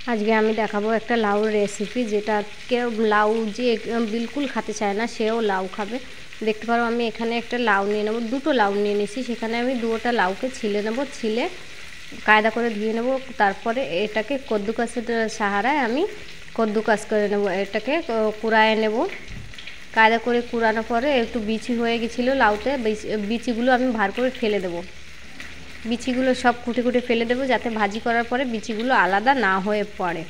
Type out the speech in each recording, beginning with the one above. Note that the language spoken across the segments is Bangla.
আজকে আমি দেখাবো একটা লাউর রেসিপি, যেটা কেউ লাউ যে বিলকুল খেতে চায় না সেও লাউ খাবে। দেখতে পারো আমি এখানে একটা লাউ নিয়ে নেবো, দুটো লাউ নিয়ে নিয়েছি। সেখানে আমি দুটো লাউকে ছিলে নেবো, ছিলে কায়দা করে ধুয়ে নেবো। তারপরে এটাকে কদ্দুকাসের সাহারায় আমি কদ্দুকাস করে নেবো। এটাকে কুড়ায় নেব। কায়দা করে কুড়ানোর পরে একটু বিচি হয়ে গেছিলো লাউতে, বিচিগুলো আমি ভার করে ফেলে দেবো। বিচিগুলো সব কুটে কুটে ফেলে দেবো, যাতে ভাজি করার পরে বিচিগুলো আলাদা না হয়ে পড়ে।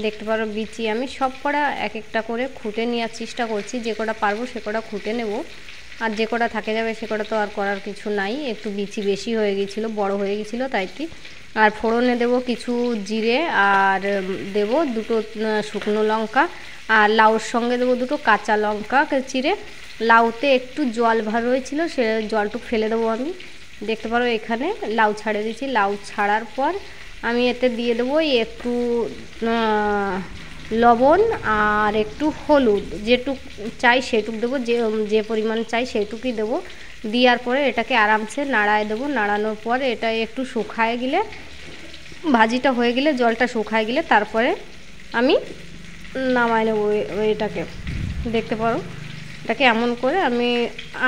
দেখতে পারো বিচি আমি সব কটা এক একটা করে খুঁটে নেওয়ার চেষ্টা করছি। যে কটা পারবো সে কটা খুঁটে নেব, আর যে কটা থাকে যাবে সে কটা তো আর করার কিছু নাই। একটু বিচি বেশি হয়ে গিয়েছিলো, বড় হয়ে গিয়েছিলো তাই কি। আর ফোড়নে দেব কিছু জিরে, আর দেব দুটো শুকনো লঙ্কা, আর লাউর সঙ্গে দেবো দুটো কাঁচা লঙ্কা চিড়ে। লাউতে একটু জল ভার হয়েছিল, সে জলটুকু ফেলে দেবো আমি। দেখতে পারো এখানে লাউ ছাড়িয়ে দিয়েছি। লাউ ছাড়ার পর আমি এতে দিয়ে দেবো একটু লবণ আর একটু হলুদ, যেটুক চাই সেটুক দেবো, যে পরিমাণ চাই সেইটুকুই দেবো। দেওয়ার পরে এটাকে আরামসে নাড়ায় দেবো। নাড়ানোর পর এটা একটু শুকায় গেলে, ভাজিটা হয়ে গেলে, জলটা শুকায় গেলে তারপরে আমি নামাই নেবো এটাকে। দেখতে পারো এটাকে এমন করে আমি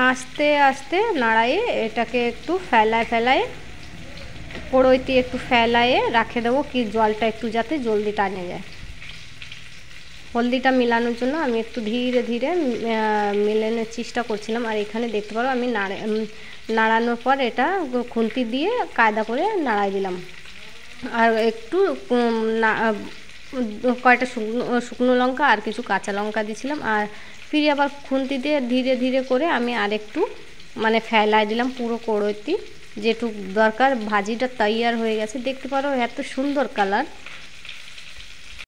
আস্তে আস্তে নাড়াইয়ে এটাকে একটু ফেলায় কড়াইতে একটু ফেলাইয়ে রাখে দেবো, কি জলটা একটু যাতে জলদি টানে যায়। হলদিটা মেলানোর জন্য আমি একটু ধীরে ধীরে মেলানোর চেষ্টা করছিলাম। আর এখানে দেখতে পারো আমি নাড়ানোর পর এটা খুন্তি দিয়ে কায়দা করে নাড়াই দিলাম। আর একটু কয়টা শুকনো লঙ্কা আর কিছু কাঁচা লঙ্কা দিয়েছিলাম। আর ফিরে আবার খুন্তি দিয়ে ধীরে ধীরে করে আমি আরেকটু ফেলাই দিলাম পুরো কড়াইতে, যেটুক দরকার। ভাজিটা তৈয়ার হয়ে গেছে। দেখতে পারো এত সুন্দর কালার।